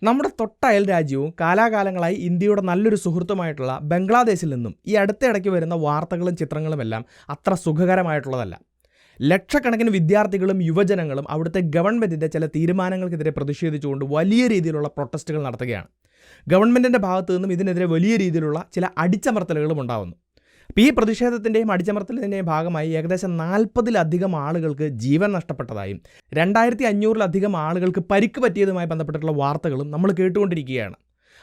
നമ്മുടെ തൊട്ടയൽ രാജ്യവും കാലാകാലങ്ങളായി ഇന്ത്യയുടെ നല്ലൊരു സുഹൃത്തുമായിട്ടുള്ള ബംഗ്ലാദേശിൽ നിന്നും ഈ അടുത്തിടയ്ക്ക് വരുന്ന വാർത്തകളും ചിത്രങ്ങളുമെല്ലാം അത്ര സുഖകരമായിട്ടുള്ളതല്ല. ലക്ഷക്കണക്കിന് വിദ്യാർത്ഥികളും യുവജനങ്ങളും അവിടുത്തെ ഗവൺമെൻറ്റിൻ്റെ ചില തീരുമാനങ്ങൾക്കെതിരെ പ്രതിഷേധിച്ചുകൊണ്ട് വലിയ രീതിയിലുള്ള പ്രൊട്ടസ്റ്റുകൾ നടത്തുകയാണ്. ഗവൺമെൻറ്റിൻ്റെ ഭാഗത്തു നിന്നും ഇതിനെതിരെ വലിയ രീതിയിലുള്ള ചില അടിച്ചമർത്തലുകളും ഉണ്ടാകുന്നു. അപ്പോൾ ഈ പ്രതിഷേധത്തിൻ്റെയും അടിച്ചമർത്തലിൻ്റെയും ഭാഗമായി ഏകദേശം 40-ലധികം ആളുകൾക്ക് ജീവൻ നഷ്ടപ്പെട്ടതായും 2500-ലധികം ആളുകൾക്ക് പരിക്ക് പറ്റിയതുമായി ബന്ധപ്പെട്ടിട്ടുള്ള വാർത്തകളും നമ്മൾ കേട്ടുകൊണ്ടിരിക്കുകയാണ്.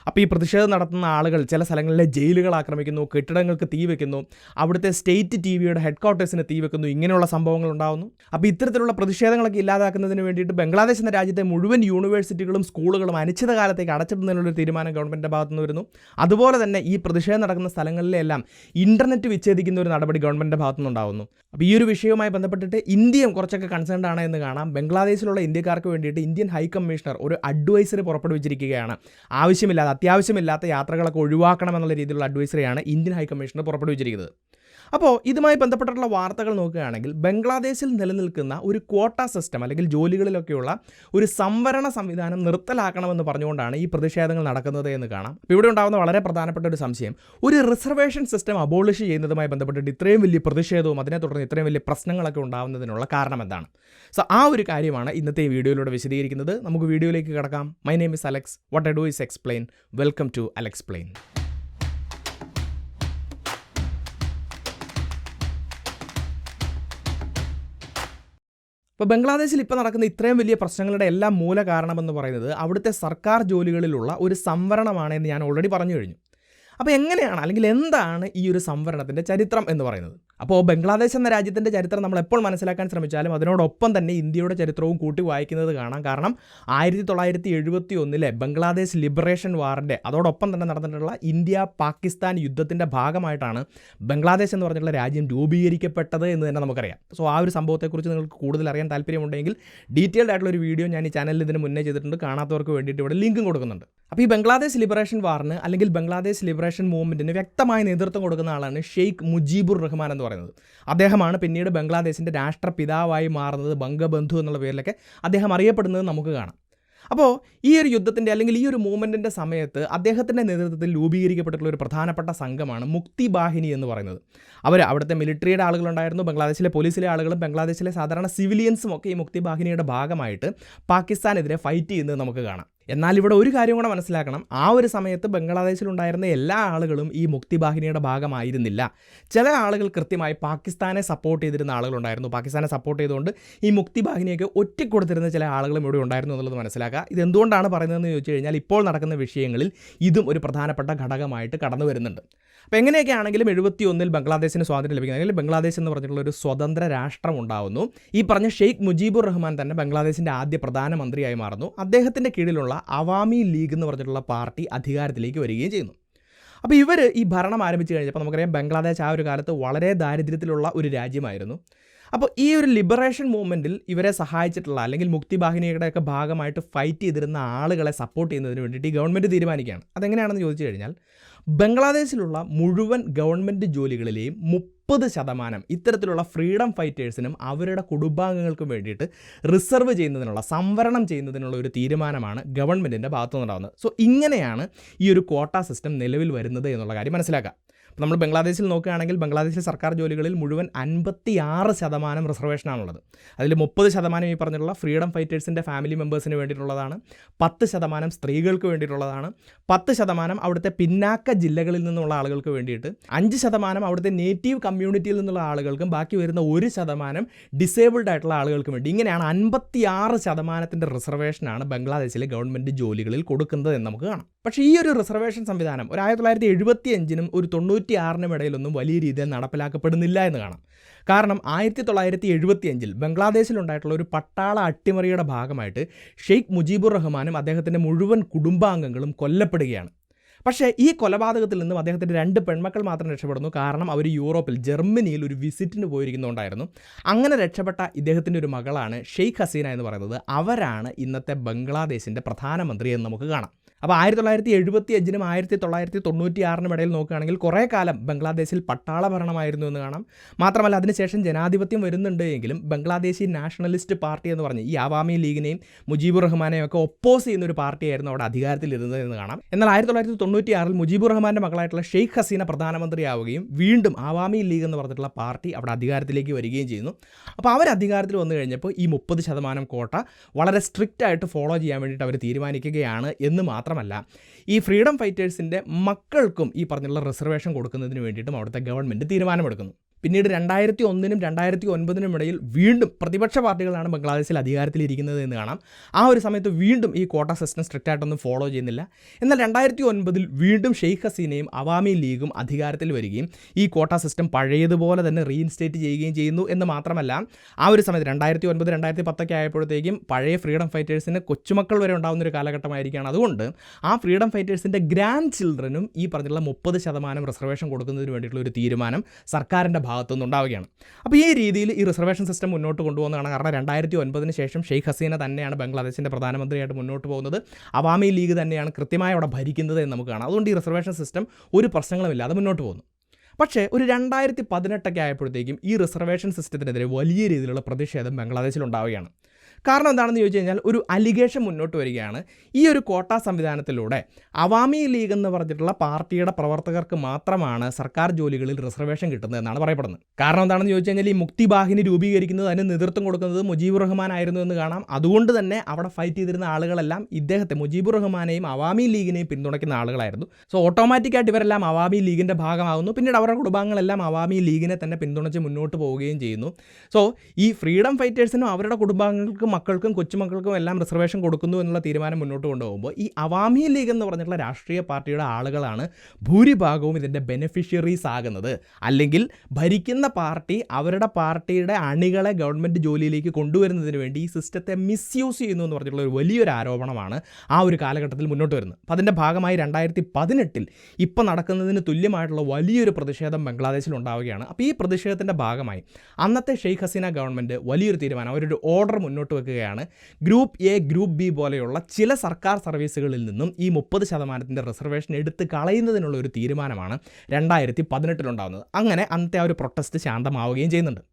അപ്പോൾ ഈ പ്രതിഷേധം നടത്തുന്ന ആളുകൾ ചില സ്ഥലങ്ങളിലെ ജയിലുകൾ ആക്രമിക്കുന്നു, കെട്ടിടങ്ങൾക്ക് തീ വയ്ക്കുന്നു, അവിടുത്തെ സ്റ്റേറ്റ് ടിവിയുടെ ഹെഡ് ക്വാർട്ടേഴ്സിന് തീ വയ്ക്കുന്നു, ഇങ്ങനെയുള്ള സംഭവങ്ങൾ ഉണ്ടാകുന്നു. അപ്പോൾ ഇത്തരത്തിലുള്ള പ്രതിഷേധങ്ങളൊക്കെ ഇല്ലാതാക്കുന്നതിന് വേണ്ടിയിട്ട് ബംഗ്ലാദേശ് എന്ന രാജ്യത്തെ മുഴുവൻ യൂണിവേഴ്സിറ്റികളും സ്കൂളുകളും അനിശ്ചിതകാലത്തേക്ക് അടച്ചിടുന്നതിനുള്ളൊരു തീരുമാനം ഗവൺമെൻറ്റിൻ്റെ ഭാഗത്തുനിന്ന് വരുന്നു. അതുപോലെ തന്നെ ഈ പ്രതിഷേധം നടക്കുന്ന സ്ഥലങ്ങളിലെല്ലാം ഇൻ്റർനെറ്റ് വിച്ഛേദിക്കുന്ന ഒരു നടപടി ഗവൺമെൻറ്റിൻ്റെ ഭാഗത്തുനിന്നുണ്ടാകുന്നു. അപ്പോൾ ഈ ഒരു വിഷയവുമായി ബന്ധപ്പെട്ടിട്ട് ഇന്ത്യയും കുറച്ചൊക്കെ കൺസേൺഡ് ആണ് എന്ന് കാണാം. ബംഗ്ലാദേശിലുള്ള ഇന്ത്യക്കാർക്ക് വേണ്ടിയിട്ട് ഇന്ത്യൻ ഹൈ കമ്മീഷണർ ഒരു അഡ്വൈസറി പുറപ്പെടുവിച്ചിരിക്കുകയാണ്. അത്യാവശ്യമില്ലാത്ത യാത്രകളൊക്കെ ഒഴിവാക്കണമെന്നുള്ള രീതിയിലുള്ള അഡ്വൈസറിയാണ് ഇന്ത്യൻ ഹൈ കമ്മീഷണർ പുറപ്പെടുവിച്ചിരിക്കുന്നത്. അപ്പോൾ ഇതുമായി ബന്ധപ്പെട്ടിട്ടുള്ള വാർത്തകൾ നോക്കുകയാണെങ്കിൽ ബംഗ്ലാദേശിൽ നിലനിൽക്കുന്ന ഒരു ക്വാട്ട സിസ്റ്റം അല്ലെങ്കിൽ ജോലികളിലൊക്കെയുള്ള ഒരു സംവരണ സംവിധാനം നിർത്തലാക്കണമെന്ന് പറഞ്ഞുകൊണ്ടാണ് ഈ പ്രതിഷേധങ്ങൾ നടക്കുന്നത് എന്ന് കാണാം. അപ്പോൾ ഇവിടെ ഉണ്ടാകുന്ന വളരെ പ്രധാനപ്പെട്ട ഒരു സംശയം, ഒരു റിസർവേഷൻ സിസ്റ്റം അബോളിഷ് ചെയ്യുന്നതുമായി ബന്ധപ്പെട്ടിട്ട് ഇത്രയും വലിയ പ്രതിഷേധവും അതിനെ തുടർന്ന് ഇത്രയും വലിയ പ്രശ്നങ്ങളൊക്കെ ഉണ്ടാകുന്നതിനുള്ള കാരണം എന്താണ്? സോ ആ ഒരു കാര്യമാണ് ഇന്നത്തെ ഈ വീഡിയോയിലൂടെ വിശദീകരിക്കുന്നത്. നമുക്ക് വീഡിയോയിലേക്ക് കടക്കാം. My name is Alex. What I do is explain. Welcome to Alexplain. ഇപ്പോൾ ബംഗ്ലാദേശിൽ ഇപ്പോൾ നടക്കുന്ന ഇത്രയും വലിയ പ്രശ്നങ്ങളുടെ എല്ലാം മൂല കാരണമെന്ന് പറയുന്നത് അവിടുത്തെ സർക്കാർ ജോലികളിലുള്ള ഒരു സംവരണമാണെന്ന് ഞാൻ ഓൾറെഡി പറഞ്ഞു കഴിഞ്ഞു. അപ്പോൾ എങ്ങനെയാണ് അല്ലെങ്കിൽ എന്താണ് ഈ ഒരു സംവരണത്തിൻ്റെ ചരിത്രം എന്ന് പറയുന്നത്? അപ്പോൾ ബംഗ്ലാദേശ് എന്ന രാജ്യത്തിൻ്റെ ചരിത്രം നമ്മൾ എപ്പോൾ മനസ്സിലാക്കാൻ ശ്രമിച്ചാലും അതിനോടൊപ്പം തന്നെ ഇന്ത്യയുടെ ചരിത്രവും കൂട്ടി വായിക്കുന്നത് കാണാം. കാരണം 1971 ബംഗ്ലാദേശ് ലിബറേഷൻ വാറിൻ്റെ അതോടൊപ്പം തന്നെ നടന്നിട്ടുള്ള ഇന്ത്യ പാകിസ്ഥാൻ യുദ്ധത്തിൻ്റെ ഭാഗമായിട്ടാണ് ബംഗ്ലാദേശ് എന്ന് പറഞ്ഞിട്ടുള്ള രാജ്യം രൂപീകരിക്കപ്പെട്ടത് എന്ന് തന്നെ നമുക്കറിയാം. സോ ആ ഒരു സംഭവത്തെക്കുറിച്ച് നിങ്ങൾക്ക് കൂടുതൽ അറിയാൻ താല്പര്യമുണ്ടെങ്കിൽ ഡീറ്റെയിൽഡ് ആയിട്ടുള്ള ഒരു വീഡിയോ ഞാൻ ഈ ചാനലിൽ ഇതിന് മുന്നേ ചെയ്തിട്ടുണ്ട്. കാണാത്തവർക്ക് വേണ്ടിയിട്ട് ഇവിടെ ലിങ്കും കൊടുക്കുന്നുണ്ട്. അപ്പോൾ ഈ ബംഗ്ലാദേശ് ലിബറേഷൻ വാറിന് അല്ലെങ്കിൽ ബംഗ്ലാദേശ് ലിബറേഷൻ മൂവ്മെൻറ്റിന് വ്യക്തമായ നേതൃത്വം കൊടുക്കുന്ന ആളാണ് ഷെയ്ഖ് മുജീബുർ റഹ്മാൻ എന്ന് പറയുന്നത്. അദ്ദേഹമാണ് പിന്നീട് ബംഗ്ലാദേശിൻ്റെ രാഷ്ട്രപിതാവായി മാറുന്നത്. ബംഗബന്ധു എന്നുള്ള പേരിലൊക്കെ അദ്ദേഹം അറിയപ്പെടുന്നത് നമുക്ക് കാണാം. അപ്പോൾ ഈ ഒരു യുദ്ധത്തിൻ്റെ അല്ലെങ്കിൽ ഈ ഒരു മൂവ്മെൻറ്റിൻ്റെ സമയത്ത് അദ്ദേഹത്തിൻ്റെ നേതൃത്വത്തിൽ രൂപീകരിക്കപ്പെട്ടിട്ടുള്ള ഒരു പ്രധാനപ്പെട്ട സംഘമാണ് മുക്തി ബാഹിനി എന്ന് പറയുന്നത്. അവിടുത്തെ മിലിറ്ററിയുടെ ആളുകളുണ്ടായിരുന്നു, ബംഗ്ലാദേശിലെ പോലീസിലെ ആളുകളും ബംഗ്ലാദേശിലെ സാധാരണ സിവിലിയൻസും ഒക്കെ ഈ മുക്തി ബാഹിനിയുടെ ഭാഗമായിട്ട് പാകിസ്ഥാനെതിരെ ഫൈറ്റ് ചെയ്യുന്നത് നമുക്ക് കാണാം. എന്നാൽ ഇവിടെ ഒരു കാര്യം കൂടെ മനസ്സിലാക്കണം, ആ ഒരു സമയത്ത് ബംഗ്ലാദേശിലുണ്ടായിരുന്ന എല്ലാ ആളുകളും ഈ മുക്തി ബാഹിനിയുടെ ഭാഗമായിരുന്നില്ല. ചില ആളുകൾ കൃത്യമായി പാകിസ്ഥാനെ സപ്പോർട്ട് ചെയ്തിരുന്ന ആളുകളുണ്ടായിരുന്നു. പാകിസ്ഥാനെ സപ്പോർട്ട് ചെയ്തുകൊണ്ട് ഈ മുക്തി ബാഹിനിയൊക്കെ ഒറ്റക്കൊടുത്തിരുന്ന ചില ആളുകളും ഇവിടെ ഉണ്ടായിരുന്നു എന്നുള്ളത് മനസ്സിലാക്കുക. ഇതെന്തുകൊണ്ടാണ് പറയുന്നതെന്ന് ചോദിച്ചു കഴിഞ്ഞാൽ ഇപ്പോൾ നടക്കുന്ന വിഷയങ്ങളിൽ ഇതും ഒരു പ്രധാനപ്പെട്ട ഘടകമായിട്ട് കടന്നു വരുന്നുണ്ട്. അപ്പോൾ എങ്ങനെയൊക്കെ ആണെങ്കിലും 71 ബംഗ്ലാദേശിന് സ്വാതന്ത്ര്യം ലഭിക്കുന്നത്, അല്ലെങ്കിൽ ബംഗ്ലാദേശ് എന്ന് പറഞ്ഞിട്ടുള്ള ഒരു സ്വതന്ത്ര രാഷ്ട്രം ഉണ്ടാവുന്നു. ഈ പറഞ്ഞ ഷെയ്ഖ് മുജീബുർ റഹ്മാൻ തന്നെ ബംഗ്ലാദേശിൻ്റെ ആദ്യ പ്രധാനമന്ത്രിയായി മാറുന്നു. അദ്ദേഹത്തിൻ്റെ കീഴിലുള്ള അവാമി ലീഗ് എന്ന് പറഞ്ഞിട്ടുള്ള പാർട്ടി അധികാരത്തിലേക്ക് വരികയും ചെയ്യുന്നു. അപ്പോൾ ഇവർ ഈ ഭരണം ആരംഭിച്ചു കഴിഞ്ഞപ്പോൾ നമുക്കറിയാം ബംഗ്ലാദേശ് ആ ഒരു കാലത്ത് വളരെ ദാരിദ്ര്യത്തിലുള്ള ഒരു രാജ്യമായിരുന്നു. അപ്പോൾ ഈ ഒരു ലിബറേഷൻ മൂവ്മെൻറ്റിൽ ഇവരെ സഹായിച്ചിട്ടുള്ള അല്ലെങ്കിൽ മുക്തി ബാഹിനിയുടെയൊക്കെ ഭാഗമായിട്ട് ഫൈറ്റ് ചെയ്തിരുന്ന ആളുകളെ സപ്പോർട്ട് ചെയ്യുന്നതിന് വേണ്ടിയിട്ട് ഈ ഗവൺമെൻറ് തീരുമാനിക്കുകയാണ്. അതെങ്ങനെയാണെന്ന് ചോദിച്ചു കഴിഞ്ഞാൽ ബംഗ്ലാദേശിലുള്ള മുഴുവൻ ഗവൺമെൻറ് ജോലികളിലെയും 30% ഇത്തരത്തിലുള്ള ഫ്രീഡം ഫൈറ്റേഴ്സിനും അവരുടെ കുടുംബാംഗങ്ങൾക്കും വേണ്ടിയിട്ട് റിസർവ് ചെയ്യുന്നതിനുള്ള സംവരണം ചെയ്യുന്നതിനുള്ള ഒരു തീരുമാനമാണ് ഗവൺമെൻറ്റിൻ്റെ ഭാഗത്തുനിന്നുണ്ടാകുന്നത്. സോ ഇങ്ങനെയാണ് ഈ ഒരു ക്വാട്ട സിസ്റ്റം നിലവിൽ വരുന്നത് എന്നുള്ള കാര്യം മനസ്സിലാക്കുക. നമ്മൾ ബംഗ്ലാദേശിൽ നോക്കുകയാണെങ്കിൽ ബംഗ്ലാദേശിലെ സർക്കാർ ജോലികളിൽ മുഴുവൻ 56% റിസർവേഷനാണുള്ളത്. അതിൽ 30% ഈ പറഞ്ഞിട്ടുള്ള ഫ്രീഡം ഫൈറ്റേഴ്സിൻ്റെ ഫാമിലി മെമ്പേഴ്സിന് വേണ്ടിയിട്ടുള്ളതാണ്, 10% സ്ത്രീകൾക്ക് വേണ്ടിയിട്ടുള്ളതാണ്, 10% അവിടുത്തെ പിന്നാക്ക ജില്ലകളിൽ നിന്നുള്ള ആളുകൾക്ക് വേണ്ടിയിട്ട്, 5% അവിടുത്തെ നേറ്റീവ് കമ്മ്യൂണിറ്റിയിൽ നിന്നുള്ള ആളുകൾക്കും, ബാക്കി വരുന്ന 1% ഡിസേബിൾഡ് ആയിട്ടുള്ള ആളുകൾക്കും വേണ്ടി. ഇങ്ങനെയാണ് 56% റിസർവേഷനാണ് ബംഗ്ലാദേശിലെ ഗവൺമെൻറ് ജോലികളിൽ കൊടുക്കുന്നത് എന്ന് നമുക്ക് കാണാം. പക്ഷേ ഈ ഒരു റിസർവേഷൻ സംവിധാനം ഒരു 1975 ഒരു 96 ഇടയിലൊന്നും വലിയ രീതിയിൽ നടപ്പിലാക്കപ്പെടുന്നില്ല എന്ന് കാണാം. കാരണം 1975 ബംഗ്ലാദേശിലുണ്ടായിട്ടുള്ള ഒരു പട്ടാള അട്ടിമറിയുടെ ഭാഗമായിട്ട് ഷെയ്ഖ് മുജീബുർ റഹ്മാനും അദ്ദേഹത്തിൻ്റെ മുഴുവൻ കുടുംബാംഗങ്ങളും കൊല്ലപ്പെടുകയാണ്. പക്ഷേ ഈ കൊലപാതകത്തിൽ നിന്നും അദ്ദേഹത്തിൻ്റെ 2 പെൺമക്കൾ മാത്രം രക്ഷപ്പെടുന്നു. കാരണം അവർ യൂറോപ്പിൽ ജർമ്മനിയിൽ ഒരു വിസിറ്റിന് പോയിരിക്കുന്നുണ്ടായിരുന്നു. അങ്ങനെ രക്ഷപ്പെട്ട ഇദ്ദേഹത്തിൻ്റെ ഒരു മകളാണ് ഷെയ്ഖ് ഹസീന എന്ന് പറയുന്നത്. അവരാണ് ഇന്നത്തെ ബംഗ്ലാദേശിൻ്റെ പ്രധാനമന്ത്രി എന്ന് നമുക്ക് കാണാം. അപ്പോൾ 1975-നും 1996-നും ഇടയിൽ നോക്കുകയാണെങ്കിൽ കുറേ കാലം ബംഗ്ലാദേശിൽ പട്ടാള ഭരണമായിരുന്നു എന്ന് കാണാം. മാത്രമല്ല അതിനുശേഷം ജനാധിപത്യം വരുന്നുണ്ട് എങ്കിലും ബംഗ്ലാദേശി നാഷണലിസ്റ്റ് പാർട്ടി എന്ന് പറഞ്ഞ് ഈ അവാമി ലീഗിനെയും മുജീബുർ റഹ്മാനെയും ഒക്കെ ഒപ്പോസ് ചെയ്യുന്ന ഒരു പാർട്ടിയായിരുന്നു അവിടെ അധികാരത്തിലിരുന്നത് എന്ന് കാണാം. എന്നാൽ 1996-ൽ മുജീബുർ റഹ്മാൻ്റെ മകളായിട്ടുള്ള ഷെയ്ഖ് ഹസീന പ്രധാനമന്ത്രിയാവുകയും വീണ്ടും അവാമി ലീഗ് എന്ന് പറഞ്ഞിട്ടുള്ള പാർട്ടി അവിടെ അധികാരത്തിലേക്ക് വരികയും ചെയ്യുന്നു. അപ്പോൾ അവർ അധികാരത്തിൽ വന്നു കഴിഞ്ഞപ്പോൾ ഈ 30% കോട്ട വളരെ സ്ട്രിക്റ്റ് ആയിട്ട് ഫോളോ ചെയ്യാൻ വേണ്ടിയിട്ട് അവർ തീരുമാനിക്കുകയാണ് എന്ന് മാത്രമല്ല ഈ ഫ്രീഡം ഫൈറ്റേഴ്സിൻ്റെ മക്കൾക്കും ഈ പറഞ്ഞുള്ള റിസർവേഷൻ കൊടുക്കുന്നതിന് വേണ്ടിയിട്ടും അവിടുത്തെ ഗവൺമെൻറ് തീരുമാനമെടുക്കുന്നു. പിന്നീട് 2001-നും 2009-നും ഇടയിൽ വീണ്ടും പ്രതിപക്ഷ പാർട്ടികളാണ് ബംഗ്ലാദേശിൽ അധികാരത്തിലിരിക്കുന്നത് എന്ന് കാണാം. ആ ഒരു സമയത്ത് വീണ്ടും ഈ കോട്ട സിസ്റ്റം സ്ട്രിക്റ്റ് ആയിട്ടൊന്നും ഫോളോ ചെയ്യുന്നില്ല. എന്നാൽ 2009-ൽ വീണ്ടും ഷെയ്ഖ് ഹസീനയും അവാമി ലീഗും അധികാരത്തിൽ വരികയും ഈ കോട്ട സിസ്റ്റം പഴയതുപോലെ തന്നെ റീഇൻസ്റ്റേറ്റ് ചെയ്യുകയും ചെയ്യുന്നു എന്ന് മാത്രമല്ല ആ ഒരു സമയത്ത് 2009-2010 ആയപ്പോഴത്തേക്കും പഴയ ഫ്രീഡം ഫൈറ്റേഴ്സിന് കൊച്ചുമക്കൾ വരെ ഉണ്ടാകുന്നൊരു കാലഘട്ടമായിരിക്കുകയാണ്. അതുകൊണ്ട് ആ ഫ്രീഡം ഫൈറ്റേഴ്സിൻ്റെ ഗ്രാൻഡ് ചിൽഡ്രനും ഈ പറഞ്ഞിട്ടുള്ള 30% റിസർവേഷൻ കൊടുക്കുന്നതിന് വേണ്ടിയിട്ടുള്ള ഒരു തീരുമാനം സർക്കാരിൻ്റെ ഭാഗത്തുനിന്ന് ഉണ്ടാവുകയാണ്. അപ്പോൾ ഈ രീതിയിൽ ഈ റിസർവേഷൻ സിസ്റ്റം മുന്നോട്ട് കൊണ്ടുപോകുന്നതാണ്. കാരണം 2009-ന് ശേഷം ഷെയ്ഖ് ഹസീന തന്നെയാണ് ബംഗ്ലാദേശിൻ്റെ പ്രധാനമന്ത്രിയായിട്ട് മുന്നോട്ട് പോകുന്നത്. അവാമി ലീഗ് തന്നെയാണ് കൃത്യമായി അവിടെ ഭരിക്കുന്നത് എന്ന് നമുക്ക് കാണാം. അതുകൊണ്ട് ഈ റിസർവേഷൻ സിസ്റ്റം ഒരു പ്രശ്നങ്ങളുമില്ലാതെ മുന്നോട്ട് പോകുന്നു. പക്ഷേ ഒരു 2018 ആയപ്പോഴത്തേക്കും ഈ റിസർവേഷൻ സിസ്റ്റത്തിനെതിരെ വലിയ രീതിയിലുള്ള പ്രതിഷേധം ബംഗ്ലാദേശിലുണ്ടാവുകയാണ്. കാരണം എന്താണെന്ന് ചോദിച്ചു കഴിഞ്ഞാൽ ഒരു അലിഗേഷൻ മുന്നോട്ട് വരികയാണ്. ഈ ഒരു കോട്ട സംവിധാനത്തിലൂടെ അവാമി ലീഗ് എന്ന് പറഞ്ഞിട്ടുള്ള പാർട്ടിയുടെ പ്രവർത്തകർക്ക് മാത്രമാണ് സർക്കാർ ജോലികളിൽ റിസർവേഷൻ കിട്ടുന്നത് എന്നാണ് പറയപ്പെടുന്നത്. കാരണം എന്താണെന്ന് ചോദിച്ചു കഴിഞ്ഞാൽ ഈ മുക്തി ബാഹിനി രൂപീകരിക്കുന്നത് അതിന് നേതൃത്വം കൊടുക്കുന്നത് മുജീബുർ റഹ്മാൻ ആയിരുന്നു എന്ന് കാണാം. അതുകൊണ്ട് തന്നെ അവിടെ ഫൈറ്റ് ചെയ്തിരുന്ന ആളുകളെല്ലാം ഇദ്ദേഹത്തെ മുജീബുർ റഹ്മാനെയും അവാമി ലീഗിനെയും പിന്തുണയ്ക്കുന്ന ആളുകളായിരുന്നു. സോ ഓട്ടോമാറ്റിക്കായിട്ട് ഇവരെല്ലാം അവാമി ലീഗിൻ്റെ ഭാഗമാകുന്നു. പിന്നീട് അവരുടെ കുടുംബാംഗങ്ങളെല്ലാം അവാമി ലീഗിനെ തന്നെ പിന്തുണച്ച് മുന്നോട്ട് പോവുകയും ചെയ്യുന്നു. സോ ഈ ഫ്രീഡം ഫൈറ്റേഴ്സിനും അവരുടെ കുടുംബാംഗങ്ങൾക്കും മക്കൾക്കും കൊച്ചുമക്കൾക്കും എല്ലാം റിസർവേഷൻ കൊടുക്കുന്നു എന്നുള്ള തീരുമാനം മുന്നോട്ട് കൊണ്ടുപോകുമ്പോൾ ഈ അവാമി ലീഗ് എന്ന് പറഞ്ഞിട്ടുള്ള രാഷ്ട്രീയ പാർട്ടിയുടെ ആളുകളാണ് ഭൂരിഭാഗവും ഇതിൻ്റെ ബെനിഫിഷ്യറീസ് ആകുന്നത്. അല്ലെങ്കിൽ ഭരിക്കുന്ന പാർട്ടി അവരുടെ പാർട്ടിയുടെ അണികളെ ഗവൺമെൻറ് ജോലിയിലേക്ക് കൊണ്ടുവരുന്നതിന് വേണ്ടി ഈ സിസ്റ്റത്തെ മിസ്യൂസ് ചെയ്യുന്നു എന്ന് പറഞ്ഞിട്ടുള്ള ഒരു വലിയൊരു ആരോപണമാണ് ആ ഒരു കാലഘട്ടത്തിൽ മുന്നോട്ട് വരുന്നത്. അപ്പോൾ അതിൻ്റെ ഭാഗമായി 2018-ൽ ഇപ്പോൾ നടക്കുന്നതിന് തുല്യമായിട്ടുള്ള വലിയൊരു പ്രതിഷേധം ബംഗ്ലാദേശിൽ ഉണ്ടാവുകയാണ്. അപ്പോൾ ഈ പ്രതിഷേധത്തിൻ്റെ ഭാഗമായി അന്നത്തെ ഷെയ്ഖ് ഹസീന ഗവൺമെൻറ് വലിയൊരു തീരുമാനം അവരൊരു ഓർഡർ മുന്നോട്ട് വെക്കുകയാണ്. ഗ്രൂപ്പ് എ ഗ്രൂപ്പ് ബി പോലെയുള്ള ചില സർക്കാർ സർവീസുകളിൽ നിന്നും ഈ 30% റിസർവേഷൻ എടുത്ത് കളയുന്നതിനുള്ള ഒരു തീരുമാനമാണ് 2018-ൽ ഉണ്ടാകുന്നത്. അങ്ങനെ അന്നത്തെ ആ ഒരു പ്രൊട്ടസ്റ്റ് ശാന്തമാവുകയും ചെയ്യുന്നുണ്ട്.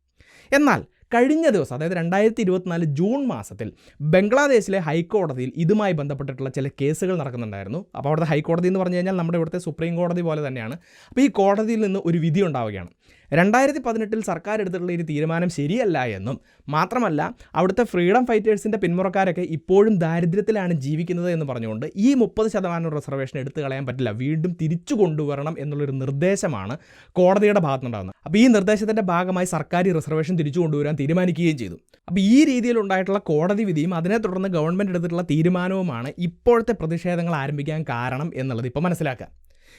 എന്നാൽ കഴിഞ്ഞ ദിവസം അതായത് 2024 ജൂൺ മാസത്തിൽ ബംഗ്ലാദേശിലെ ഹൈക്കോടതിയിൽ ഇതുമായി ബന്ധപ്പെട്ടിട്ടുള്ള ചില കേസുകൾ നടക്കുന്നുണ്ടായിരുന്നു. അപ്പോൾ അവിടുത്തെ ഹൈക്കോടതി എന്ന് പറഞ്ഞു കഴിഞ്ഞാൽ നമ്മുടെ ഇവിടുത്തെ സുപ്രീം കോടതി പോലെ തന്നെയാണ്. അപ്പോൾ ഈ കോടതിയിൽ നിന്ന് ഒരു വിധി ഉണ്ടാവുകയാണ്. 2018-ൽ സർക്കാർ എടുത്തിട്ടുള്ള ഒരു തീരുമാനം ശരിയല്ല എന്നും മാത്രമല്ല അവിടുത്തെ ഫ്രീഡം ഫൈറ്റേഴ്സിൻ്റെ പിന്മുറക്കാരൊക്കെ ഇപ്പോഴും ദാരിദ്ര്യത്തിലാണ് ജീവിക്കുന്നത് എന്ന് പറഞ്ഞുകൊണ്ട് ഈ 30% റിസർവേഷൻ എടുത്തു കളയാൻ പറ്റില്ല, വീണ്ടും തിരിച്ചു കൊണ്ടുവരണം എന്നുള്ളൊരു നിർദ്ദേശമാണ് കോടതിയുടെ ഭാഗത്തുനിന്നുണ്ടാകുന്നത്. അപ്പോൾ ഈ നിർദ്ദേശത്തിൻ്റെ ഭാഗമായി സർക്കാർ ഈ റിസർവേഷൻ തിരിച്ചു കൊണ്ടുവരാൻ തീരുമാനിക്കുകയും ചെയ്തു. അപ്പോൾ ഈ രീതിയിലുണ്ടായിട്ടുള്ള കോടതി വിധിയും അതിനെ തുടർന്ന് ഗവൺമെൻറ് എടുത്തിട്ടുള്ള തീരുമാനവുമാണ് ഇപ്പോഴത്തെ പ്രതിഷേധങ്ങൾ ആരംഭിക്കാൻ കാരണം എന്നുള്ളത് ഇപ്പോൾ മനസ്സിലാക്കുക.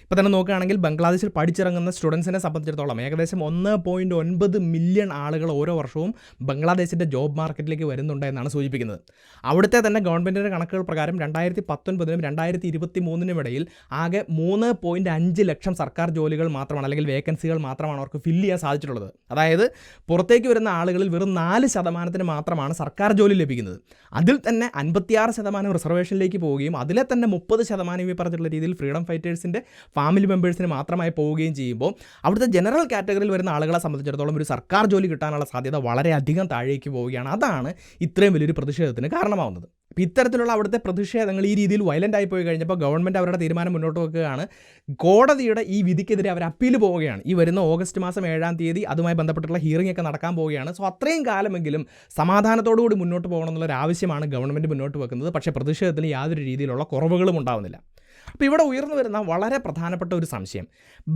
ഇപ്പോൾ തന്നെ നോക്കുകയാണെങ്കിൽ ബംഗ്ലാദേശിൽ പഠിച്ചിറങ്ങുന്ന സ്റ്റുഡൻസിനെ സംബന്ധിച്ചിടത്തോളം ഏകദേശം 1.9 മില്യൺ ആളുകൾ ഓരോ വർഷവും ബംഗ്ലാദേശിൻ്റെ ജോബ് മാർക്കറ്റിലേക്ക് വരുന്നുണ്ട് എന്നാണ് സൂചിപ്പിക്കുന്നത്. അവിടുത്തെ തന്നെ ഗവൺമെൻറ്റിൻ്റെ കണക്കുകൾ പ്രകാരം 2019-നും 2023-നും ഇടയിൽ ആകെ 3.5 ലക്ഷം സർക്കാർ ജോലികൾ മാത്രമാണ് അല്ലെങ്കിൽ വേക്കൻസികൾ മാത്രമാണ് അവർക്ക് ഫില്ല് ചെയ്യാൻ സാധിച്ചിട്ടുള്ളത്. അതായത് പുറത്തേക്ക് വരുന്ന ആളുകളിൽ വെറും 4% മാത്രമാണ് സർക്കാർ ജോലി ലഭിക്കുന്നത്. അതിൽ തന്നെ 56% റിസർവേഷനിലേക്ക് പോവുകയും അതിലെ തന്നെ 30% ഈ പറഞ്ഞിട്ടുള്ള രീതിയിൽ ഫ്രീഡം ഫൈറ്റേഴ്സിൻ്റെ ഫാമിലി മെമ്പേഴ്സിന് മാത്രമായി പോവുകയും ചെയ്യുമ്പോൾ അവിടുത്തെ ജനറൽ കാറ്റഗറിയിൽ വരുന്ന ആളുകളെ സംബന്ധിച്ചിടത്തോളം ഒരു സർക്കാർ ജോലി കിട്ടാനുള്ള സാധ്യത വളരെയധികം താഴേക്ക് പോവുകയാണ്. അതാണ് ഇത്രയും വലിയൊരു പ്രതിഷേധത്തിന് കാരണമാവുന്നത്. അപ്പോൾ ഇത്തരത്തിലുള്ള അവിടുത്തെ പ്രതിഷേധങ്ങൾ ഈ രീതിയിൽ വയലൻ്റ് ആയി പോയി കഴിഞ്ഞപ്പോൾ ഗവൺമെൻറ് അവരുടെ തീരുമാനം മുന്നോട്ട് വെക്കുകയാണ്. കോടതിയുടെ ഈ വിധിക്കെതിരെ അവർ അപ്പീൽ പോവുകയാണ്. ഈ വരുന്ന ഓഗസ്റ്റ് മാസം 7-ാം തീയതി അതുമായി ബന്ധപ്പെട്ടുള്ള ഹിയറിംഗ് ഒക്കെ നടക്കാൻ പോവുകയാണ്. സോ അത്രയും കാലമെങ്കിലും സമാധാനത്തോടുകൂടി മുന്നോട്ട് പോകണം എന്നുള്ളൊരു ആവശ്യമാണ് ഗവൺമെൻറ് മുന്നോട്ട് വെക്കുന്നത്. പക്ഷേ പ്രതിഷേധത്തിന് യാതൊരു രീതിയിലുള്ള കുറവുകളും ഉണ്ടാവുന്നില്ല. അപ്പോൾ ഇവിടെ ഉയർന്നു വരുന്ന വളരെ പ്രധാനപ്പെട്ട ഒരു സംശയം,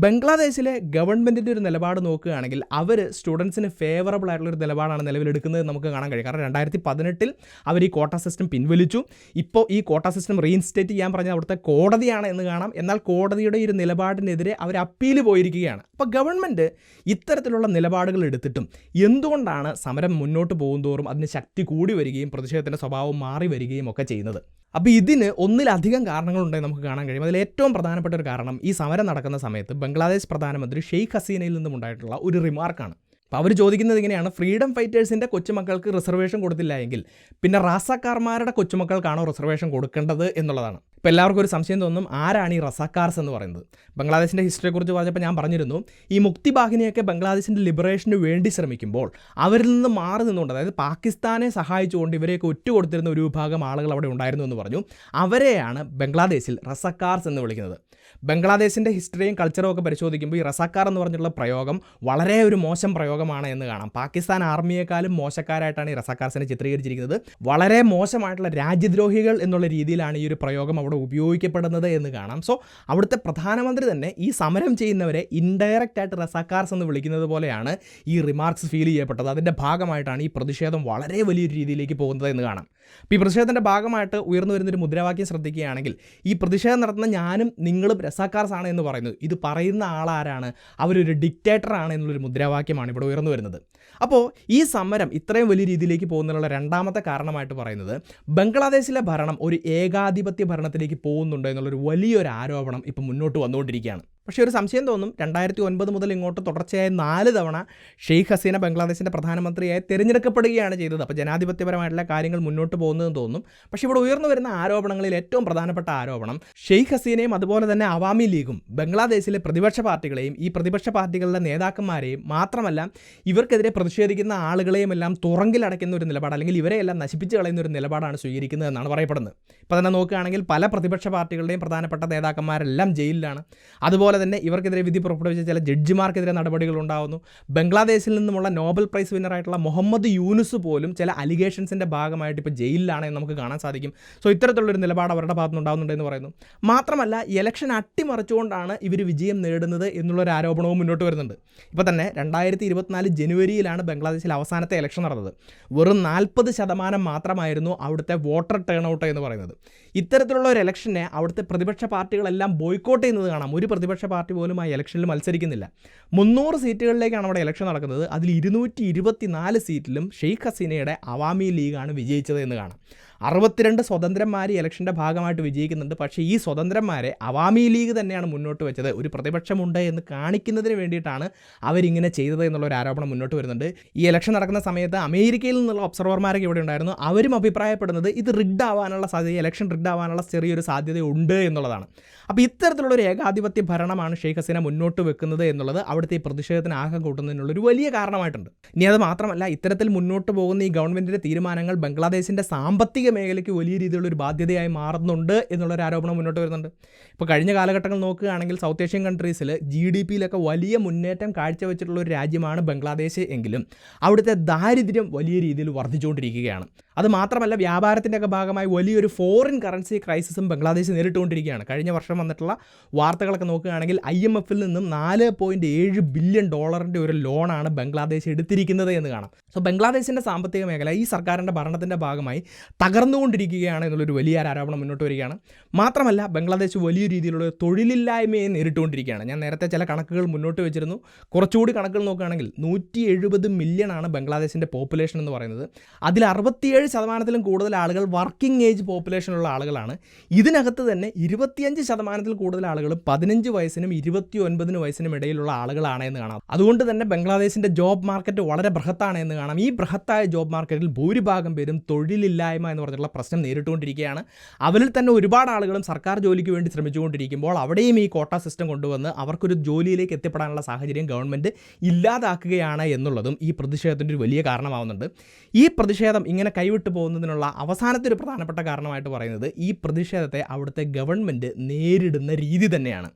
ബംഗ്ലാദേശിലെ ഗവൺമെൻറ്റിൻ്റെ ഒരു നിലപാട് നോക്കുകയാണെങ്കിൽ അവർ സ്റ്റുഡൻസിന് ഫേവറബിൾ ആയിട്ടുള്ളൊരു നിലപാടാണ് നിലവിലെടുക്കുന്നത് നമുക്ക് കാണാൻ കഴിയും. കാരണം 2018-ൽ അവർ ഈ കോട്ട സിസ്റ്റം പിൻവലിച്ചു. ഇപ്പോൾ ഈ കോട്ട സിസ്റ്റം റീഇൻസ്റ്റേറ്റ് ചെയ്യാൻ പറഞ്ഞാൽ അവിടുത്തെ കോടതിയാണ് എന്ന് കാണാം. എന്നാൽ കോടതിയുടെ ഈ ഒരു നിലപാടിനെതിരെ അവർ അപ്പീൽ പോയിരിക്കുകയാണ്. അപ്പോൾ ഗവൺമെൻറ് ഇത്തരത്തിലുള്ള നിലപാടുകൾ എടുത്തിട്ടും എന്തുകൊണ്ടാണ് സമരം മുന്നോട്ട് പോകുന്തോറും അതിന് ശക്തി കൂടി വരികയും പ്രതിഷേധത്തിൻ്റെ സ്വഭാവം മാറി വരികയും ഒക്കെ ചെയ്യുന്നത്? അപ്പോൾ ഇതിന് ഒന്നിലധികം കാരണങ്ങളുണ്ടെന്ന് നമുക്ക് കാണാൻ കഴിയും. അതിൽ ഏറ്റവും പ്രധാനപ്പെട്ട ഒരു കാരണം ഈ സമരം നടക്കുന്ന സമയത്ത് ബംഗ്ലാദേശ് പ്രധാനമന്ത്രി ഷെയ്ഖ് ഹസീനയിൽ നിന്നും ഉണ്ടായിട്ടുള്ള ഒരു റിമാർക്കാണ്. അപ്പോൾ അവർ ചോദിക്കുന്നത് ഇങ്ങനെയാണ്, ഫ്രീഡം ഫൈറ്റേഴ്സിൻ്റെ കൊച്ചുമക്കൾക്ക് റിസർവേഷൻ കൊടുത്തില്ല എങ്കിൽ പിന്നെ റാസാക്കാർമാരുടെ കൊച്ചുമക്കൾക്കാണോ റിസർവേഷൻ കൊടുക്കേണ്ടത് എന്നുള്ളതാണ്. ഇപ്പോൾ എല്ലാവർക്കും ഒരു സംശയം തോന്നും, ആരാണ് ഈ റസാക്കാർസ് എന്ന് പറയുന്നത്? ബംഗ്ലാദേശിൻ്റെ ഹിസ്റ്ററിയെക്കുറിച്ച് പറഞ്ഞപ്പോൾ ഞാൻ പറഞ്ഞിരുന്നു, ഈ മുക്തി ബാഹിനിയൊക്കെ ബംഗ്ലാദേശിൻ്റെ ലിബറേഷന് വേണ്ടി ശ്രമിക്കുമ്പോൾ അവരിൽ നിന്ന് മാറി നിന്നുകൊണ്ട്, അതായത് പാകിസ്ഥാനെ സഹായിച്ചുകൊണ്ട് ഇവരെയൊക്കെ ഒറ്റുകൊടുത്തിരുന്ന ഒരു വിഭാഗം ആളുകൾ അവിടെ ഉണ്ടായിരുന്നു എന്ന് പറഞ്ഞു. അവരെയാണ് ബംഗ്ലാദേശിൽ റസാക്കാർസ് എന്ന് വിളിക്കുന്നത്. ബംഗ്ലാദേശിൻ്റെ ഹിസ്റ്ററിയും കൾച്ചറും ഒക്കെ പരിശോധിക്കുമ്പോൾ ഈ റസാക്കാർ എന്ന് പറഞ്ഞിട്ടുള്ള പ്രയോഗം വളരെ ഒരു മോശം പ്രയോഗമാണ് എന്ന് കാണാം. പാകിസ്ഥാൻ ആർമിയെക്കാളും മോശക്കാരായിട്ടാണ് ഈ റസാക്കാർസിനെ ചിത്രീകരിച്ചിരിക്കുന്നത്. വളരെ മോശമായിട്ടുള്ള രാജ്യദ്രോഹികൾ എന്നുള്ള രീതിയിലാണ് ഈ ഒരു പ്രയോഗം അവിടെ ഉപയോഗിക്കപ്പെടുന്നത് എന്ന് കാണാം. സോ അവിടുത്തെ പ്രധാനമന്ത്രി തന്നെ ഈ സമരം ചെയ്യുന്നവരെ ഇൻഡയറക്റ്റ് ആയിട്ട് റസാക്കാർസ് എന്ന് വിളിക്കുന്നത് പോലെയാണ് ഈ റിമാർക്സ് ഫീൽ ചെയ്യപ്പെട്ടത്. അതിൻ്റെ ഭാഗമായിട്ടാണ് ഈ പ്രതിഷേധം വളരെ വലിയൊരു രീതിയിലേക്ക് പോകുന്നത് എന്ന് കാണാം. അപ്പോൾ ഈ പ്രതിഷേധത്തിൻ്റെ ഭാഗമായിട്ട് ഉയർന്നു വരുന്നൊരു മുദ്രാവാക്യം ശ്രദ്ധിക്കുകയാണെങ്കിൽ, ഈ പ്രതിഷേധം നടത്തുന്ന ഞാനും നിങ്ങളും റസാക്കാർസ് ആണ് എന്ന് പറയുന്നത്, ഇത് പറയുന്ന ആളാരാണ്? അവരൊരു ഡിക്റ്റേറ്ററാണ് എന്നുള്ളൊരു മുദ്രാവാക്യമാണ് ഇവിടെ ഉയർന്നു വരുന്നത്. അപ്പോൾ ഈ സമരം ഇത്രയും വലിയ രീതിയിലേക്ക് പോകുന്നതിനുള്ള രണ്ടാമത്തെ കാരണമായിട്ട് പറയുന്നത്, ബംഗ്ലാദേശിലെ ഭരണം ഒരു ഏകാധിപത്യ ഭരണത്തിലേക്ക് പോകുന്നുണ്ട് എന്നുള്ളൊരു വലിയൊരു ആരോപണം ഇപ്പോൾ മുന്നോട്ട് വന്നുകൊണ്ടിരിക്കുകയാണ്. പക്ഷേ ഒരു സംശയം തോന്നും, 2009 മുതൽ ഇങ്ങോട്ട് തുടർച്ചയായ 4 തവണ ഷെയ്ഖ് ഹസീന ബംഗ്ലാദേശിൻ്റെ പ്രധാനമന്ത്രിയായി തിരഞ്ഞെടുക്കപ്പെടുകയാണ് ചെയ്തത്. അപ്പോൾ ജനാധിപത്യപരമായിട്ടുള്ള കാര്യങ്ങൾ മുന്നോട്ട് പോകുന്നതെന്ന് തോന്നും. പക്ഷേ ഇവിടെ ഉയർന്നു വരുന്ന ആരോപണങ്ങളിൽ ഏറ്റവും പ്രധാനപ്പെട്ട ആരോപണം, ഷെയ്ഖ് ഹസീനയും അതുപോലെ തന്നെ അവാമി ലീഗും ബംഗ്ലാദേശിലെ പ്രതിപക്ഷ പാർട്ടികളെയും ഈ പ്രതിപക്ഷ പാർട്ടികളുടെ നേതാക്കന്മാരെയും മാത്രമല്ല ഇവർക്കെതിരെ പ്രതിഷേധിക്കുന്ന ആളുകളെയും എല്ലാം തുറങ്കിലടയ്ക്കുന്ന ഒരു നിലപാട്, അല്ലെങ്കിൽ ഇവരെയെല്ലാം നശിപ്പിച്ച് കളയുന്ന ഒരു നിലപാടാണ് സ്വീകരിക്കുന്നത് എന്നാണ് പറയപ്പെടുന്നത്. ഇപ്പോൾ തന്നെ നോക്കുകയാണെങ്കിൽ പല പ്രതിപക്ഷ പാർട്ടികളുടെയും പ്രധാനപ്പെട്ട നേതാക്കന്മാരെല്ലാം ജയിലിലാണ്. അതുപോലെ തന്നെ ഇവർക്കെതിരെ വിധി പുറപ്പെടുവിച്ച ചില ജഡ്ജിമാർക്കെതിരെ നടപടികൾ ഉണ്ടാകുന്നു. ബംഗ്ലാദേശിൽ നിന്നുമുള്ള നോബൽ പ്രൈസ് വിന്നറായിട്ടുള്ള മുഹമ്മദ് യൂനുസ് പോലും ചില അലിഗേഷൻസിൻ്റെ ഭാഗമായിട്ട് ഇപ്പോൾ ജയിലിലാണ് എന്ന് നമുക്ക് കാണാൻ സാധിക്കും. സോ ഇത്തരത്തിലുള്ളൊരു നിലപാട് അവരുടെ ഭാഗത്തുനിന്ന് ഉണ്ടാകുന്നുണ്ടെന്ന് പറയുന്നു. മാത്രമല്ല ഇലക്ഷൻ അട്ടിമറിച്ചുകൊണ്ടാണ് ഇവർ വിജയം നേടുന്നത് എന്നുള്ളൊരു ആരോപണവും മുന്നോട്ട് വരുന്നുണ്ട്. ഇപ്പോൾ തന്നെ 2024 ജനുവരിയിലാണ് ബംഗ്ലാദേശിൽ അവസാനത്തെ ഇലക്ഷൻ നടന്നത്. വെറും 40% മാത്രമായിരുന്നു അവിടുത്തെ വോട്ടർ ടേൺ ഔട്ട് എന്ന് പറയുന്നത്. ഇത്തരത്തിലുള്ള ഒരു ഇലക്ഷനെ അവിടുത്തെ പ്രതിപക്ഷ പാർട്ടികളെല്ലാം ബോയ്ക്കോട്ട് ചെയ്യുന്നത് കാണാം. ഒരു പ്രതിപക്ഷ പാർട്ടി പോലും ആ ഇലക്ഷനിൽ മത്സരിക്കുന്നില്ല. 300 സീറ്റുകളിലേക്കാണ് അവിടെ ഇലക്ഷൻ നടക്കുന്നത്. അതിൽ 224 സീറ്റിലും ഷെയ്ഖ് ഹസീനയുടെ അവാമി ലീഗാണ് വിജയിച്ചത് എന്ന് കാണാം. 62 സ്വതന്ത്രന്മാർ ഇലക്ഷൻ്റെ ഭാഗമായിട്ട് വിജയിക്കുന്നുണ്ട്. പക്ഷേ ഈ സ്വതന്ത്രന്മാരെ അവാമി ലീഗ് തന്നെയാണ് മുന്നോട്ട് വെച്ചത്. ഒരു പ്രതിപക്ഷമുണ്ട് എന്ന് കാണിക്കുന്നതിന് വേണ്ടിയിട്ടാണ് അവരിങ്ങനെ ചെയ്തത് എന്നുള്ളൊരു ആരോപണം മുന്നോട്ട് വരുന്നുണ്ട്. ഈ ഇലക്ഷൻ നടക്കുന്ന സമയത്ത് അമേരിക്കയിൽ നിന്നുള്ള ഒബ്സർവർമാരൊക്കെ ഇവിടെ ഉണ്ടായിരുന്നു. അവരും അഭിപ്രായപ്പെടുന്നത് ഇത് റിഗ്ഡ് ആവാനുള്ള സാധ്യത, ഇലക്ഷൻ റിഗ്ഡ് ആവാനുള്ള ചെറിയൊരു സാധ്യത ഉണ്ട് എന്നുള്ളതാണ്. അപ്പോൾ ഇത്തരത്തിലുള്ളൊരു ഏകാധിപത്യ ഭരണമാണ് ഷെയ്ഖ് ഹസീന മുന്നോട്ട് വെക്കുന്നത് എന്നുള്ളത് അവിടുത്തെ ഈ പ്രതിഷേധത്തിന് ആക്കം കൂട്ടുന്നതിനുള്ളൊരു വലിയ കാരണമായിട്ടുണ്ട്. ഇനി അത് മാത്രമല്ല, ഇത്തരത്തിൽ മുന്നോട്ട് പോകുന്ന ഈ ഗവൺമെൻറ്റിൻ്റെ തീരുമാനങ്ങൾ ബംഗ്ലാദേശിൻ്റെ സാമ്പത്തിക മേഖലയ്ക്ക് വലിയ രീതിയിലുള്ളൊരു ബാധ്യതയായി മാറുന്നുണ്ട് എന്നുള്ളൊരു ആരോപണം മുന്നോട്ട് വരുന്നുണ്ട്. ഇപ്പോൾ കഴിഞ്ഞ കാലഘട്ടങ്ങൾ നോക്കുകയാണെങ്കിൽ സൗത്ത് ഏഷ്യൻ കൺട്രീസിൽ GDP-യിലൊക്കെ വലിയ മുന്നേറ്റം കാഴ്ചവെച്ചിട്ടുള്ള ഒരു രാജ്യമാണ് ബംഗ്ലാദേശ്. എങ്കിലും അവിടുത്തെ ദാരിദ്ര്യം വലിയ രീതിയിൽ വർദ്ധിച്ചുകൊണ്ടിരിക്കുകയാണ്. അത് മാത്രമല്ല വ്യാപാരത്തിൻ്റെ ഒക്കെ ഭാഗമായി വലിയൊരു ഫോറിൻ കറൻസി ക്രൈസിസും ബംഗ്ലാദേശ് നേരിട്ടുകൊണ്ടിരിക്കുകയാണ്. കഴിഞ്ഞ വർഷം വന്നിട്ടുള്ള വാർത്തകളൊക്കെ നോക്കുകയാണെങ്കിൽ IMF-ൽ നിന്നും $4.7 ബില്യൺ ഒരു ലോണാണ് ബംഗ്ലാദേശ് എടുത്തിരിക്കുന്നത് എന്ന് കാണാം. സോ ബംഗ്ലാദേശിൻ്റെ സാമ്പത്തിക മേഖല ഈ സർക്കാരിൻ്റെ ഭരണത്തിൻ്റെ ഭാഗമായി തകർന്നുകൊണ്ടിരിക്കുകയാണ് എന്നുള്ളൊരു വലിയ ആരോപണം മുന്നോട്ട് വരികയാണ്. മാത്രമല്ല ബംഗ്ലാദേശ് വലിയ രീതിയിലുള്ള തൊഴിലില്ലായ്മയെ നേരിട്ടുകൊണ്ടിരിക്കുകയാണ്. ഞാൻ നേരത്തെ ചില കണക്കുകൾ മുന്നോട്ട് വെച്ചിരുന്നു. കുറച്ചുകൂടി കണക്കുകൾ നോക്കുകയാണെങ്കിൽ 170 മില്യണാണ് ബംഗ്ലാദേശിൻ്റെ പോപ്പുലേഷൻ എന്ന് പറയുന്നത്. അതിൽ 67% കൂടുതൽ ആളുകൾ വർക്കിംഗ് ഏജ് പോപ്പുലേഷനുള്ള ആളുകളാണ്. ഇതിനകത്ത് തന്നെ 25% കൂടുതൽ ആളുകൾ 15 വയസ്സിനും 29 വയസ്സിനും ഇടയിലുള്ള ആളുകളാണ് എന്ന് കാണാം. അതുകൊണ്ട് തന്നെ ബംഗ്ലാദേശിൻ്റെ ജോബ് മാർക്കറ്റ് വളരെ ബൃഹത്താണ് എന്ന് കാണാം. ഈ ബൃഹത്തായ ജോബ് മാർക്കറ്റിൽ ഭൂരിഭാഗം പേരും തൊഴിലില്ലായ്മ എന്ന് പറഞ്ഞിട്ടുള്ള പ്രശ്നം നേരിട്ടുകൊണ്ടിരിക്കുകയാണ്. അവരിൽ തന്നെ ഒരുപാട് ആളുകളും സർക്കാർ ജോലിക്ക് വേണ്ടി ശ്രമിച്ചുകൊണ്ടിരിക്കുമ്പോൾ അവിടെയും ഈ കോട്ട സിസ്റ്റം കൊണ്ടുവന്ന് അവർക്കൊരു ജോലിയിലേക്ക് എത്തിപ്പെടാനുള്ള സാഹചര്യം ഗവൺമെൻറ് ഇല്ലാതാക്കുകയാണ് എന്നുള്ളതും ഈ പ്രതിഷേധത്തിൻ്റെ ഒരു വലിയ കാരണമാവുന്നുണ്ട്. ഈ പ്രതിഷേധം ഇങ്ങനെ കൈവിട്ടു പോകുന്നതിനുള്ള അവസാനത്തെ ഒരു പ്രധാനപ്പെട്ട കാരണമായിട്ട് പറയുന്നത് ഈ പ്രതിഷേധത്തെ അവിടുത്തെ ഗവൺമെൻറ് നേരിടുന്ന രീതി തന്നെയാണ്.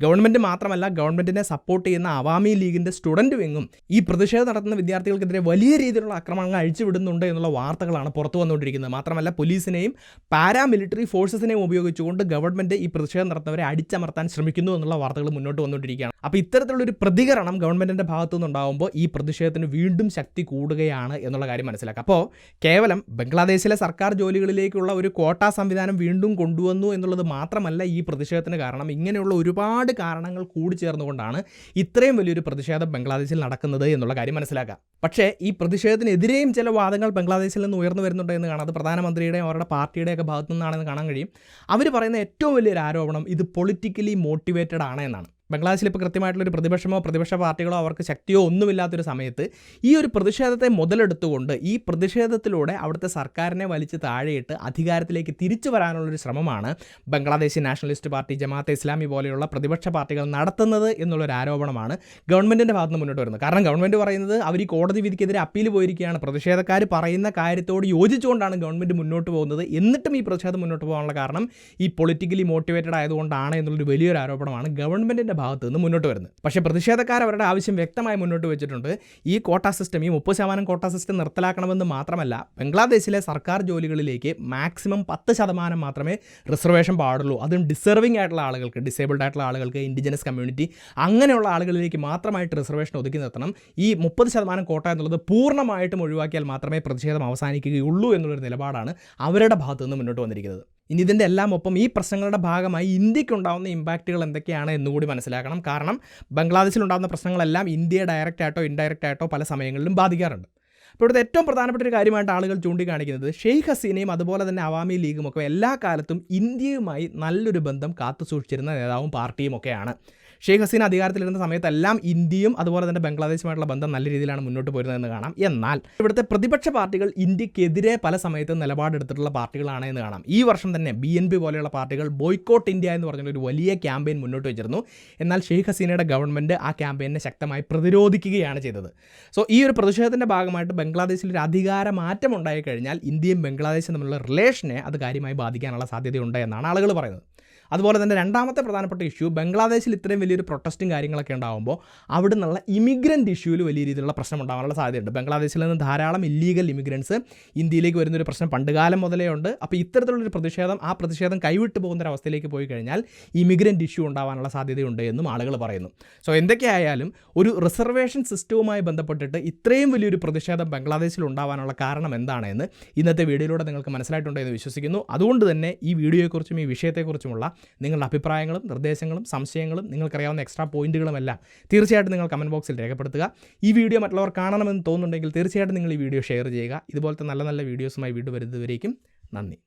ഗവൺമെൻറ് മാത്രമല്ല, ഗവൺമെൻറ്റിനെ സപ്പോർട്ട് ചെയ്യുന്ന അവാമി ലീഗിൻ്റെ സ്റ്റുഡൻറ്റ് വിങ്ങും ഈ പ്രതിഷേധം നടത്തുന്ന വിദ്യാർത്ഥികൾക്കെതിരെ വലിയ രീതിയിലുള്ള ആക്രമണങ്ങൾ അഴിച്ചുവിടുന്നുണ്ട് എന്നുള്ള വാർത്തകളാണ് പുറത്തു വന്നുകൊണ്ടിരിക്കുന്നത്. മാത്രമല്ല പോലീസിനെയും പാരാമിലിറ്ററി ഫോഴ്സസിനെയും ഉപയോഗിച്ചുകൊണ്ട് ഗവൺമെൻറ് ഈ പ്രതിഷേധം നടത്തുന്നവരെ അടിച്ചമർത്താൻ ശ്രമിക്കുന്നു എന്നുള്ള വാർത്തകൾ മുന്നോട്ട് വന്നുകൊണ്ടിരിക്കുകയാണ്. അപ്പോൾ ഇത്തരത്തിലുള്ളൊരു പ്രതികരണം ഗവൺമെൻറ്റിൻ്റെ ഭാഗത്തു നിന്നുണ്ടാകുമ്പോൾ ഈ പ്രതിഷേധത്തിന് വീണ്ടും ശക്തി കൂടുകയാണ് എന്നുള്ള കാര്യം മനസ്സിലാക്കുക. അപ്പോൾ കേവലം ബംഗ്ലാദേശിലെ സർക്കാർ ജോലികളിലേക്കുള്ള ഒരു ക്വാട്ട സംവിധാനം വീണ്ടും കൊണ്ടുവന്നു എന്നുള്ളത് മാത്രമല്ല ഈ പ്രതിഷേധത്തിന് കാരണം. ഇങ്ങനെയുള്ള ഒരുപാട് കാരണങ്ങൾ കൂടി ചേർന്നുകൊണ്ടാണ് ഇത്രയും വലിയൊരു പ്രതിഷേധം ബംഗ്ലാദേശിൽ നടക്കുന്നത് എന്നുള്ള കാര്യം മനസ്സിലാക്കുക. പക്ഷേ ഈ പ്രതിഷേധത്തിനെതിരെയും ചില വാദങ്ങൾ ബംഗ്ലാദേശിൽ നിന്ന് ഉയർന്നു വരുന്നുണ്ട് എന്ന് കാണാം. അത് പ്രധാനമന്ത്രിയുടെയും അവരുടെ പാർട്ടിയുടെയൊക്കെ ഭാഗത്തു നിന്നാണെന്ന് കാണാൻ കഴിയും. അവർ പറയുന്ന ഏറ്റവും വലിയൊരു ആരോപണം ഇത് പൊളിറ്റിക്കലി മോട്ടിവേറ്റഡ് ആണ് എന്നാണ്. ബംഗ്ലാദേശിൽ ഇപ്പോൾ കൃത്യമായിട്ടുള്ളൊരു പ്രതിപക്ഷ പാർട്ടികളോ അവർക്ക് ശക്തിയോ ഒന്നുമില്ലാത്തൊരു സമയത്ത് ഈ ഒരു പ്രതിഷേധത്തെ മുതലെടുത്തുകൊണ്ട് ഈ പ്രതിഷേധത്തിലൂടെ അവിടുത്തെ സർക്കാരിനെ വലിച്ച് താഴെയിട്ട് അധികാരത്തിലേക്ക് തിരിച്ചു വരാനുള്ളൊരു ശ്രമമാണ് ബംഗ്ലാദേശി നാഷണലിസ്റ്റ് പാർട്ടി, ജമാഅത്തെ ഇസ്ലാമി പോലെയുള്ള പ്രതിപക്ഷ പാർട്ടികൾ നടത്തുന്നത് എന്നുള്ളൊരു ആരോപണമാണ് ഗവൺമെൻറ്റിൻ്റെ ഭാഗത്ത് നിന്ന് മുന്നോട്ട് വരുന്നത്. കാരണം ഗവൺമെൻറ് പറയുന്നത് അവർ ഈ കോടതി വിധിക്കെതിരെ അപ്പീൽ പോയിരിക്കുകയാണ്, പ്രതിഷേധക്കാർ പറയുന്ന കാര്യത്തോട് യോജിച്ചുകൊണ്ടാണ് ഗവൺമെൻറ് മുന്നോട്ട് പോകുന്നത്, എന്നിട്ടും ഈ പ്രതിഷേധം മുന്നോട്ട് പോകാനുള്ള കാരണം ഈ പൊളിറ്റിക്കലി മോട്ടിവേറ്റഡ് ആയതുകൊണ്ടാണ് എന്നുള്ളൊരു വലിയൊരു ആരോപണമാണ് ഗവൺമെൻറ്റിൻ്റെ ഭാഗത്ത് നിന്ന് മുന്നോട്ട് വരുന്നത്. പക്ഷേ പ്രതിഷേധക്കാർ അവരുടെ ആവശ്യം വ്യക്തമായി മുന്നോട്ട് വെച്ചിട്ടുണ്ട്. ഈ കോട്ടാ സിസ്റ്റം, ഈ 30% കോട്ടാ സിസ്റ്റം നിർത്തലാക്കണമെന്ന് മാത്രമല്ല, ബംഗ്ലാദേശിലെ സർക്കാർ ജോലികളിലേക്ക് മാക്സിമം 10% മാത്രമേ റിസർവേഷൻ പാടുള്ളൂ. അതും ഡിസർവിംഗ് ആയിട്ടുള്ള ആളുകൾക്ക്, ഡിസേബിൾഡ് ആയിട്ടുള്ള ആളുകൾക്ക്, ഇൻഡിജിനസ് കമ്മ്യൂണിറ്റി അങ്ങനെയുള്ള ആളുകളിലേക്ക് മാത്രമായിട്ട് റിസർവേഷൻ ഒതുക്കി നിർത്തണം. ഈ 30% കോട്ട എന്നുള്ളത് പൂർണ്ണമായിട്ടും ഒഴിവാക്കിയാൽ മാത്രമേ പ്രതിഷേധം അവസാനിക്കുകയുള്ളൂ എന്നുള്ളൊരു നിലപാടാണ് അവരുടെ ഭാഗത്തു നിന്ന് മുന്നോട്ട് വന്നിരിക്കുന്നത്. ഇനി ഇതിൻ്റെ എല്ലാം ഒപ്പം ഈ പ്രശ്നങ്ങളുടെ ഭാഗമായി ഇന്ത്യക്കുണ്ടാകുന്ന ഇമ്പാക്റ്റുകൾ എന്തൊക്കെയാണ് എന്നുകൂടി മനസ്സിലാക്കണം. കാരണം ബംഗ്ലാദേശിലുണ്ടാകുന്ന പ്രശ്നങ്ങളെല്ലാം ഇന്ത്യയെ ഡയറക്റ്റ് ആയിട്ടോ ഇൻഡയറക്റ്റ് ആയിട്ടോ പല സമയങ്ങളിലും ബാധിക്കാറുണ്ട്. അപ്പോൾ ഇവിടുത്തെ ഏറ്റവും പ്രധാനപ്പെട്ട ഒരു കാര്യമായിട്ട് ആളുകൾ ചൂണ്ടിക്കാണിക്കുന്നത് ഷെയ്ഖ് ഹസീനയും അതുപോലെ തന്നെ അവാമി ലീഗും ഒക്കെ എല്ലാ കാലത്തും ഇന്ത്യയുമായി നല്ലൊരു ബന്ധം കാത്തുസൂക്ഷിച്ചിരുന്ന നേതാവും പാർട്ടിയും ഒക്കെയാണ്. ഷെയ്ഖ് ഹസീന അധികാരത്തിലിരുന്ന സമയത്തെല്ലാം ഇന്ത്യയും അതുപോലെ തന്നെ ബംഗ്ലാദേശുമായിട്ടുള്ള ബന്ധം നല്ല രീതിയിലാണ് മുന്നോട്ട് പോരുന്നതെന്ന് കാണാം. എന്നാൽ ഇവിടുത്തെ പ്രതിപക്ഷ പാർട്ടികൾ ഇന്ത്യക്കെതിരെ പല സമയത്തും നിലപാടെടുത്തിട്ടുള്ള പാർട്ടികളാണ് എന്ന് കാണാം. ഈ വർഷം തന്നെ BNP പോലെയുള്ള പാർട്ടികൾ ബോയ്ക്കോട്ട് ഇന്ത്യ എന്ന് പറഞ്ഞൊരു വലിയ ക്യാമ്പയിൻ മുന്നോട്ട് വെച്ചിരുന്നു. എന്നാൽ ഷെയ്ഖ് ഹസീനയുടെ ഗവൺമെൻറ് ആ ക്യാമ്പയിനെ ശക്തമായി പ്രതിരോധിക്കുകയാണ് ചെയ്തത്. സോ ഈ ഒരു പ്രതിഷേധത്തിൻ്റെ ഭാഗമായിട്ട് ബംഗ്ലാദേശിൽ ഒരു അധികാര മാറ്റം ഉണ്ടായി കഴിഞ്ഞാൽ ഇന്ത്യയും ബംഗ്ലാദേശും തമ്മിലുള്ള റിലേഷനെ അത് കാര്യമായി ബാധിക്കാനുള്ള സാധ്യതയുണ്ട് എന്നാണ് ആളുകൾ പറയുന്നത്. അതുപോലെ തന്നെ രണ്ടാമത്തെ പ്രധാനപ്പെട്ട ഇഷ്യൂ, ബംഗ്ലാദേശിൽ ഇത്രയും വലിയൊരു പ്രൊട്ടസ്റ്റും കാര്യങ്ങളൊക്കെ ഉണ്ടാകുമ്പോൾ അവിടെ നിന്നുള്ള ഇമിഗ്രൻ്റ് ഇഷ്യൂവിൽ വലിയ രീതിയിലുള്ള പ്രശ്നം ഉണ്ടാകാനുള്ള സാധ്യതയുണ്ട്. ബംഗ്ലാദേശിൽ നിന്ന് ധാരാളം ഇല്ലീഗൽ ഇമിഗ്രൻസ് ഇന്ത്യയിലേക്ക് വരുന്നൊരു പ്രശ്നം പണ്ടുകാലം മുതലേ ഉണ്ട്. അപ്പോൾ ഇത്തരത്തിലുള്ളൊരു പ്രതിഷേധം കൈവിട്ട് പോകുന്നൊരവസ്ഥയിലേക്ക് പോയി കഴിഞ്ഞാൽ ഇമിഗ്രൻ്റ് ഇഷ്യൂ ഉണ്ടാകാനുള്ള സാധ്യതയുണ്ട് എന്നും ആളുകൾ പറയുന്നു. സോ എന്തൊക്കെയായാലും ഒരു റിസർവേഷൻ സിസ്റ്റവുമായി ബന്ധപ്പെട്ടിട്ട് ഇത്രയും വലിയൊരു പ്രതിഷേധം ബംഗ്ലാദേശിൽ ഉണ്ടാകാനുള്ള കാരണം എന്താണെന്ന് ഇന്നത്തെ വീഡിയോയിലൂടെ നിങ്ങൾക്ക് മനസ്സിലായിട്ടുണ്ടെന്ന് വിശ്വസിക്കുന്നു. അതുകൊണ്ട് തന്നെ ഈ വീഡിയോയെക്കുറിച്ചും ഈ വിഷയത്തെക്കുറിച്ചുമുള്ള നിങ്ങളുടെ അഭിപ്രായങ്ങളും നിർദ്ദേശങ്ങളും സംശയങ്ങളും നിങ്ങൾക്കറിയാവുന്ന എക്സ്ട്രാ പോയിന്റുകളുമെല്ലാം തീർച്ചയായിട്ടും നിങ്ങൾ കമൻറ്റ് ബോക്സിൽ രേഖപ്പെടുത്തുക. ഈ വീഡിയോ മറ്റുള്ളവർ കാണണമെന്ന് തോന്നുന്നുണ്ടെങ്കിൽ തീർച്ചയായിട്ടും നിങ്ങൾ ഈ വീഡിയോ ഷെയർ ചെയ്യുക. ഇതുപോലത്തെ നല്ല നല്ല വീഡിയോസുമായി വീണ്ടും വരുന്നതുവരേക്കും നന്ദി.